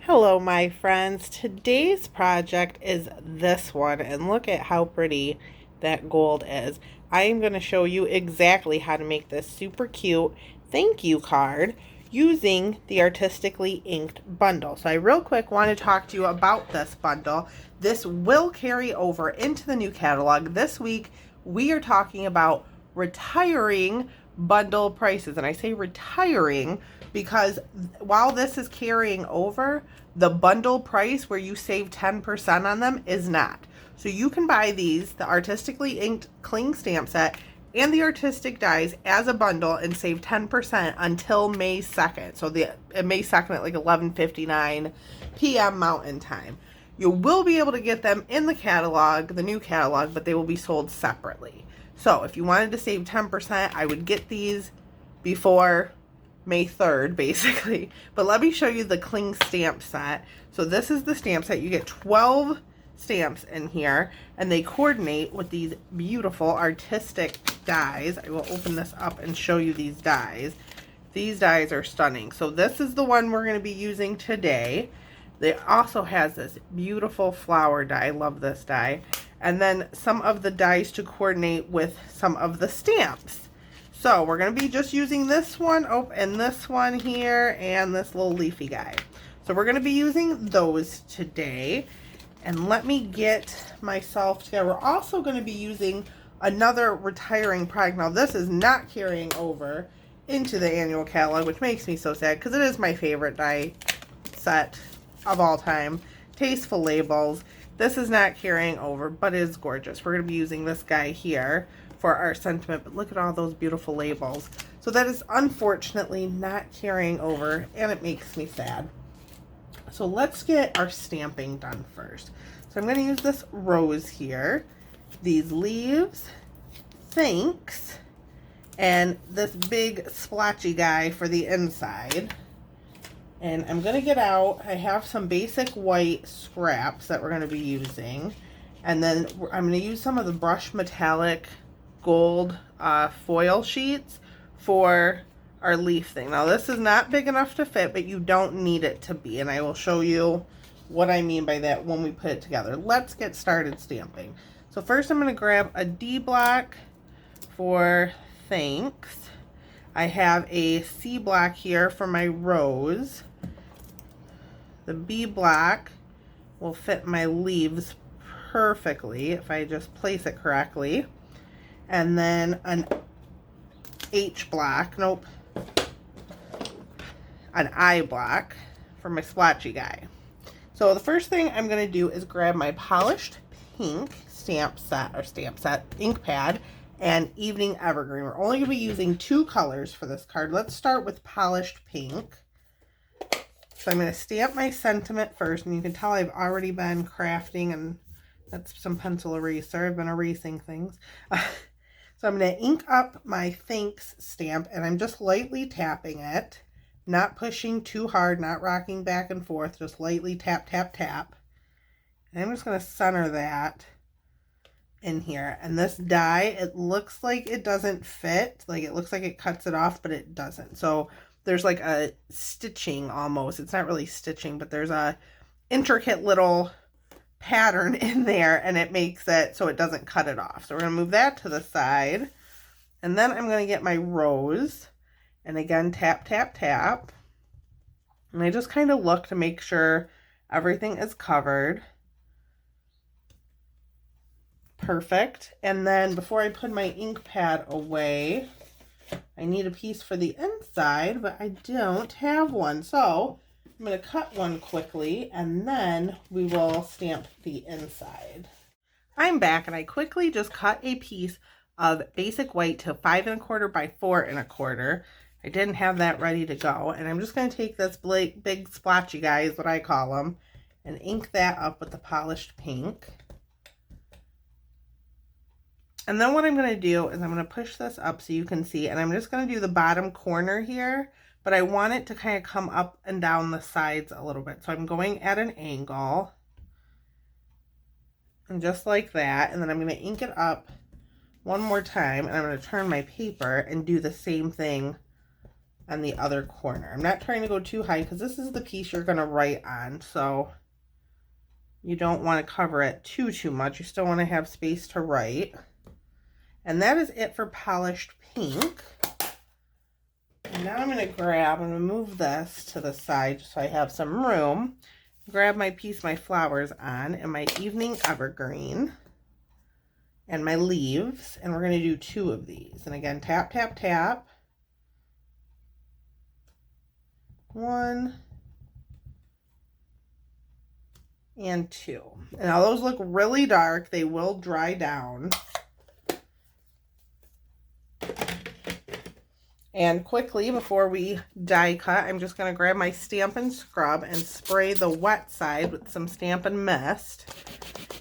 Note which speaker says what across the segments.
Speaker 1: Hello my friends, today's project is this one, and look at how pretty that gold is. I am going to show you exactly how to make this super cute thank you card using the Artistically Inked Bundle. So I real quick want to talk to you about this bundle. This will carry over into the new catalog. This week we are talking about retiring bundle prices, and I say retiring because while this is carrying over, the bundle price where you save 10% on them is not. So you can buy these, the Artistically Inked Cling Stamp Set and the Artistic Dies as a bundle and save 10% until May 2nd. So May 2nd at like 11:59 p.m. Mountain Time. You will be able to get them in the catalog, the new catalog, but they will be sold separately. So if you wanted to save 10%, I would get these before May 3rd, basically. But let me show you the Cling Stamp Set. So this is the stamp set. You get 12 stamps in here, and they coordinate with these beautiful artistic dies. I will open this up and show you these dies. These dies are stunning. So this is the one we're going to be using today. It also has this beautiful flower die. I love this die. And then some of the dies to coordinate with some of the stamps. So we're going to be just using this one, and this one here, and this little leafy guy. So we're going to be using those today. And let me get myself together. We're also going to be using another retiring product. Now this is not carrying over into the annual catalog, which makes me so sad because it is my favorite die set of all time. Tasteful labels. This is not carrying over, but it is gorgeous. We're going to be using this guy here for our sentiment, but look at all those beautiful labels. So that is unfortunately not carrying over, and it makes me sad. So let's get our stamping done first. So I'm going to use this rose here, these leaves, thanks, and this big splotchy guy for the inside. And I'm going to get out, I have some basic white scraps that we're going to be using. And then I'm going to use some of the Brush Metallic gold foil sheets for our leaf thing. Now this is not big enough to fit, but you don't need it to be. And I will show you what I mean by that when we put it together. Let's get started stamping. So first I'm going to grab a D block for thanks. I have a C block here for my rose. The B block will fit my leaves perfectly if I just place it correctly. And then an H block, an I block for my splotchy guy. So the first thing I'm going to do is grab my polished pink stamp set ink pad and Evening Evergreen. We're only going to be using 2 colors for this card. Let's start with polished pink. So I'm going to stamp my sentiment first, and you can tell I've already been crafting, and that's some pencil eraser. I've been erasing things. So I'm going to ink up my thanks stamp, and I'm just lightly tapping it, not pushing too hard, not rocking back and forth, just lightly tap, tap, tap. And I'm just going to center that in here. And this die, it looks like it doesn't fit, like it looks like it cuts it off, but it doesn't. So there's like a stitching almost. It's not really stitching, but there's a intricate little pattern in there, and it makes it so it doesn't cut it off. So we're going to move that to the side, and then I'm going to get my rose, and again tap, tap, tap, and I just kind of look to make sure everything is covered. Perfect. And then before I put my ink pad away, I need a piece for the inside, but I don't have one, so I'm going to cut one quickly, and then we will stamp the inside. I'm back, and I quickly just cut a piece of basic white to 5 1/4 by 4 1/4. I didn't have that ready to go, and I'm just going to take this big splotchy guy, is what I call them, and ink that up with the polished pink. And then what I'm going to do is I'm going to push this up so you can see, and I'm just going to do the bottom corner here, but I want it to kind of come up and down the sides a little bit. So I'm going at an angle, and just like that, and then I'm going to ink it up one more time, and I'm going to turn my paper and do the same thing on the other corner. I'm not trying to go too high because this is the piece you're going to write on, so you don't want to cover it too much. You still want to have space to write. And that is it for polished pink. And now I'm going to move this to the side so I have some room. Grab my piece my flowers on and my evening evergreen and my leaves. And we're going to do 2 of these. And again, tap, tap, tap. 1 and 2. And now those look really dark. They will dry down. And quickly, before we die cut, I'm just going to grab my Stampin' Scrub and spray the wet side with some Stampin' Mist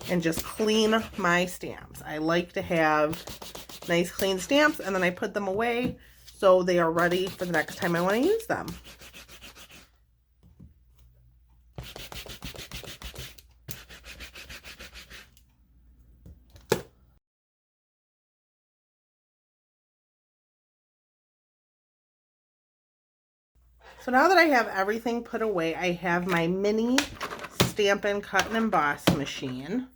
Speaker 1: and just clean my stamps. I like to have nice clean stamps, and then I put them away so they are ready for the next time I want to use them. So now that I have everything put away, I have my mini Stampin' Cut and Emboss machine.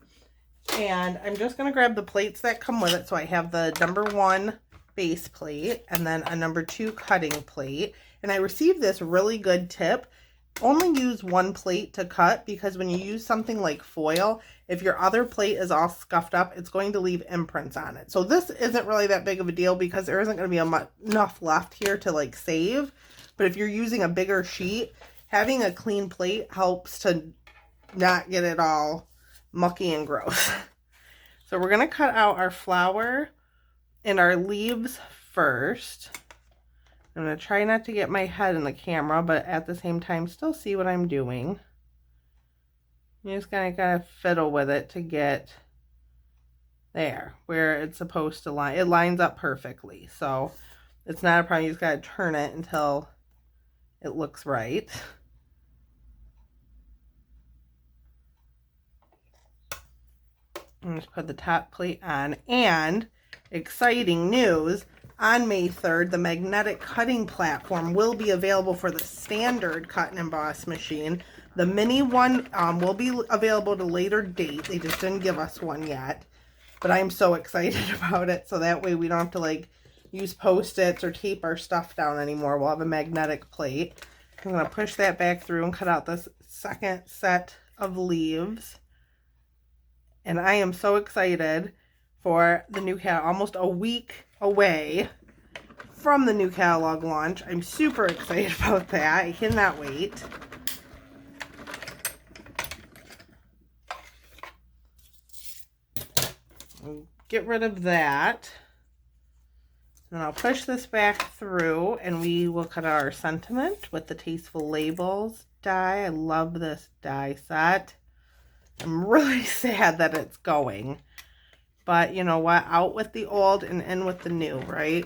Speaker 1: And I'm just going to grab the plates that come with it. So I have the number 1 base plate and then a number 2 cutting plate. And I received this really good tip. Only use 1 plate to cut, because when you use something like foil, if your other plate is all scuffed up, it's going to leave imprints on it. So this isn't really that big of a deal because there isn't going to be enough left here to like save. But if you're using a bigger sheet, having a clean plate helps to not get it all mucky and gross. So we're going to cut out our flower and our leaves first. I'm going to try not to get my head in the camera, but at the same time still see what I'm doing. You just kind of fiddle with it to get there where it's supposed to line. It lines up perfectly, so it's not a problem. You just got to turn it until it looks right. And just put the top plate on. And exciting news, on May 3rd, the magnetic cutting platform will be available for the standard cut and emboss machine. The mini one will be available at a later date. They just didn't give us one yet. But I'm so excited about it. So that way we don't have to like use Post-its or tape our stuff down anymore. We'll have a magnetic plate. I'm going to push that back through and cut out this second set of leaves. And I am so excited for the new catalog. Almost a week away from the new catalog launch. I'm super excited about that. I cannot wait. Get rid of that. And I'll push this back through and we will cut out our sentiment with the Tasteful Labels die. I love this die set. I'm really sad that it's going. But you know what? Out with the old and in with the new, right?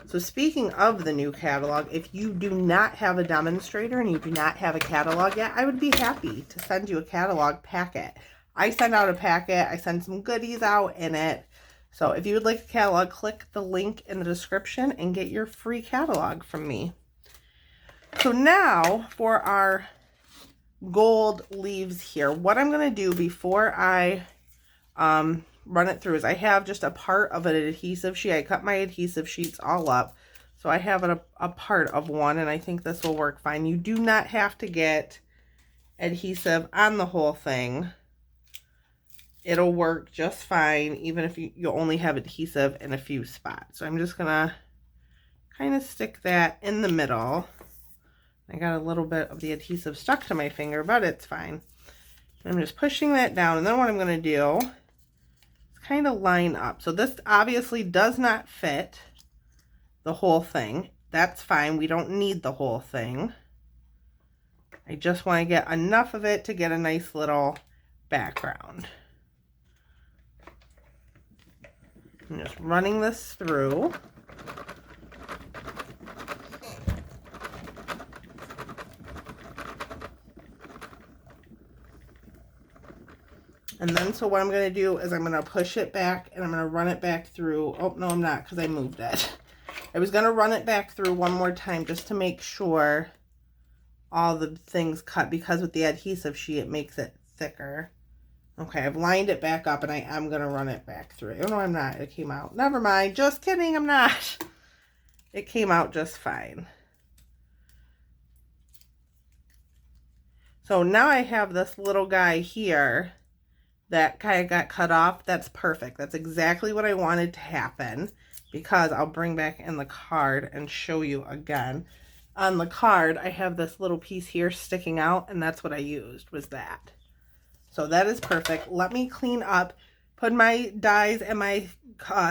Speaker 1: So speaking of the new catalog, if you do not have a demonstrator and you do not have a catalog yet, I would be happy to send you a catalog packet. I send out a packet. I send some goodies out in it. So if you would like a catalog, click the link in the description and get your free catalog from me. So now for our gold leaves here, what I'm going to do before I run it through is I have just a part of an adhesive sheet. I cut my adhesive sheets all up. So I have a part of one, and I think this will work fine. You do not have to get adhesive on the whole thing. It'll work just fine, even if you only have adhesive in a few spots. So I'm just going to kind of stick that in the middle. I got a little bit of the adhesive stuck to my finger, but it's fine. I'm just pushing that down, and then what I'm going to do is kind of line up. So this obviously does not fit the whole thing. That's fine. We don't need the whole thing. I just want to get enough of it to get a nice little background. I'm just running this through. And then, so what I'm going to do is I'm going to push it back and I'm going to run it back through. Oh, no, I'm not, because I moved it. I was going to run it back through one more time just to make sure all the things cut, because with the adhesive sheet it makes it thicker. Okay, I've lined it back up and I am going to run it back through. Oh no, I'm not. It came out. Never mind. Just kidding. I'm not. It came out just fine. So now I have this little guy here that kind of got cut off. That's perfect. That's exactly what I wanted to happen, because I'll bring back in the card and show you again. On the card, I have this little piece here sticking out, and that's what I used, was that. So that is perfect. Let me clean up, put my dies and my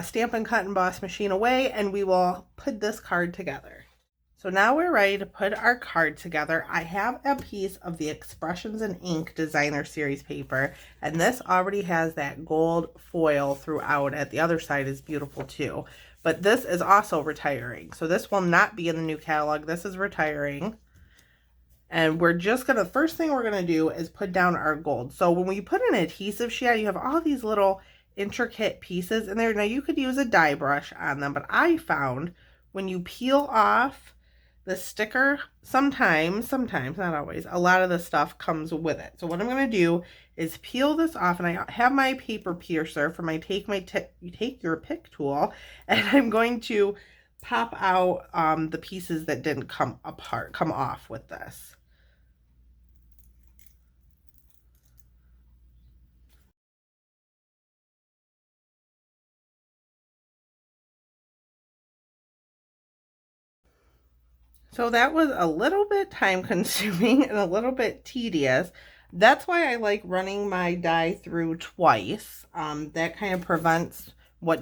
Speaker 1: Stampin' Cut and Emboss machine away, and we will put this card together. So now we're ready to put our card together. I have a piece of the Expressions in Ink Designer Series paper, and this already has that gold foil throughout it. The other side is beautiful too, but this is also retiring. So this will not be in the new catalog. This is retiring. And we're just gonna, first thing we're gonna do is put down our gold. So when we put an adhesive sheet, you have all these little intricate pieces in there. Now you could use a die brush on them, but I found when you peel off the sticker, sometimes, not always, a lot of the stuff comes with it. So what I'm going to do is peel this off, and I have my paper piercer for my take your pick tool, and I'm going to pop out the pieces that didn't come off with this. So that was a little bit time consuming and a little bit tedious. That's why I like running my die through twice. That kind of prevents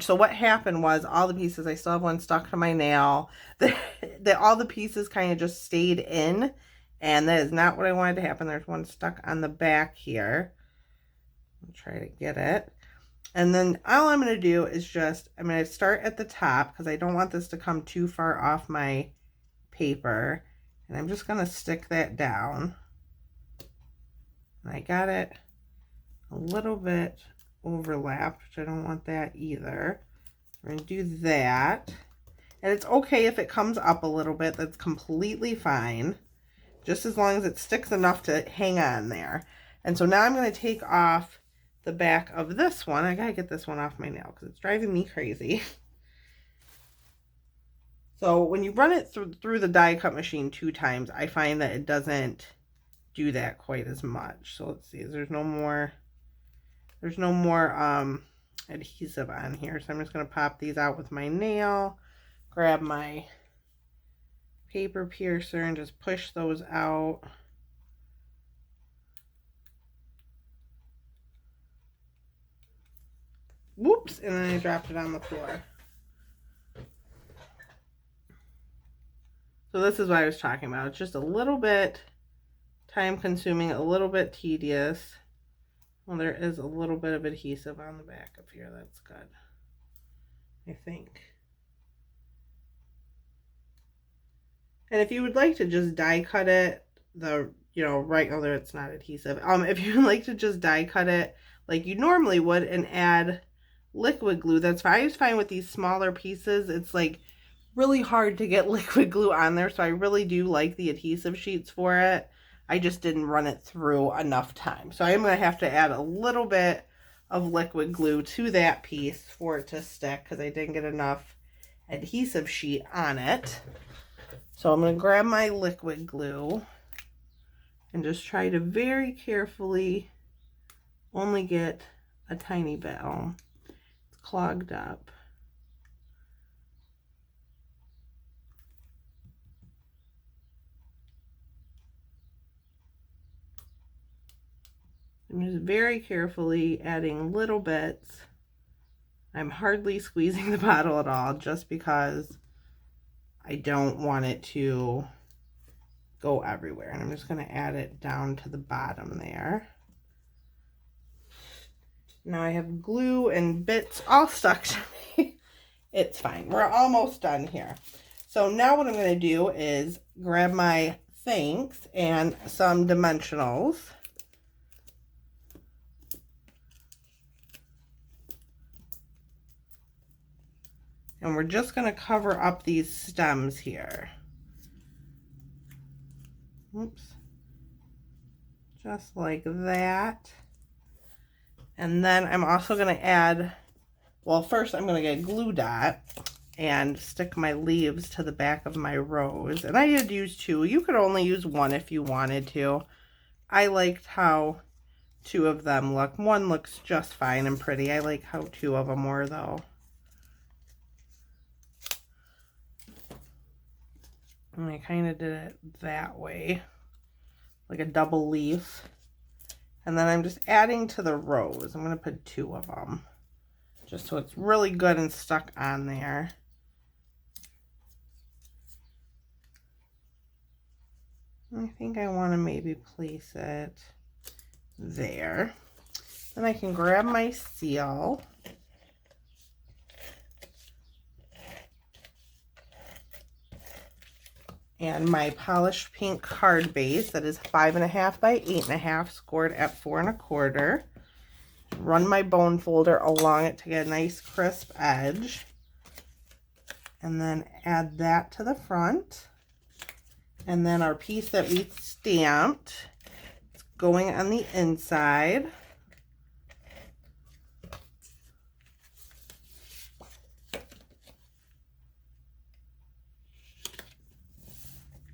Speaker 1: so what happened was all the pieces, I still have one stuck to my nail, all the pieces kind of just stayed in, and that is not what I wanted to happen. There's one stuck on the back here. I'll try to get it. And then all I'm going to do is I'm going to start at the top, because I don't want this to come too far off my paper, and I'm just going to stick that down. And I got it a little bit overlapped, which I don't want that either. We're going to do that, and it's okay if it comes up a little bit. That's completely fine, just as long as it sticks enough to hang on there. And so now I'm going to take off the back of this one. I gotta get this one off my nail because it's driving me crazy. So when you run it through the die cut machine 2 times, I find that it doesn't do that quite as much. So let's see, there's no more adhesive on here. So I'm just going to pop these out with my nail, grab my paper piercer, and just push those out. Whoops, and then I dropped it on the floor. So this is what I was talking about. It's just a little bit time consuming, a little bit tedious. Well, there is a little bit of adhesive on the back of here. That's good, I think. And if you would like to just die cut it, right, there it's not adhesive. If you would like to just die cut it like you normally would and add liquid glue, that's fine. I just find with these smaller pieces, it's like really hard to get liquid glue on there, so I really do like the adhesive sheets for it. I just didn't run it through enough time. So I am going to have to add a little bit of liquid glue to that piece for it to stick, because I didn't get enough adhesive sheet on it. So I'm going to grab my liquid glue and just try to very carefully only get a tiny bit. Oh, it's clogged up. I'm just very carefully adding little bits. I'm hardly squeezing the bottle at all, just because I don't want it to go everywhere. And I'm just going to add it down to the bottom there. Now I have glue and bits all stuck to me. It's fine. We're almost done here. So now what I'm going to do is grab my thanks and some dimensionals. And we're just going to cover up these stems here. Oops. Just like that. And then I'm also going to add, well, first I'm going to get glue dot and stick my leaves to the back of my rose. And I did use 2. You could only use 1 if you wanted to. I liked how 2 of them look. 1 looks just fine and pretty. I like how 2 of them were though. And I kind of did it that way, like a double leaf. And then I'm just adding to the rose. I'm going to put 2 of them, just so it's really good and stuck on there. I think I want to maybe place it there. Then I can grab my seal. And my polished pink card base that is 5.5 by 8.5, scored at 4 1/4. Run my bone folder along it to get a nice crisp edge. And then add that to the front. And then our piece that we stamped, it's going on the inside.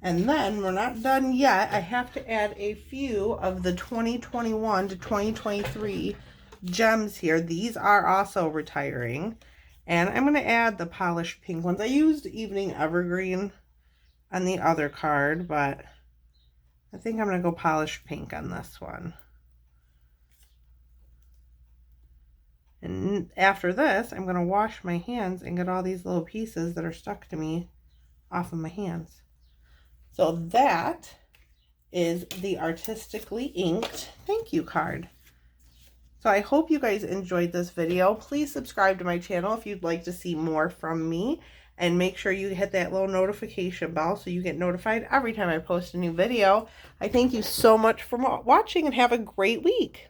Speaker 1: And then we're not done yet. I have to add a few of the 2021 to 2023 gems here. These are also retiring. And I'm going to add the polished pink ones. I used Evening Evergreen on the other card, but I think I'm going to go polished pink on this one. And after this, I'm going to wash my hands and get all these little pieces that are stuck to me off of my hands. So that is the Artistically Inked thank you card. So I hope you guys enjoyed this video. Please subscribe to my channel if you'd like to see more from me. And make sure you hit that little notification bell so you get notified every time I post a new video. I thank you so much for watching and have a great week.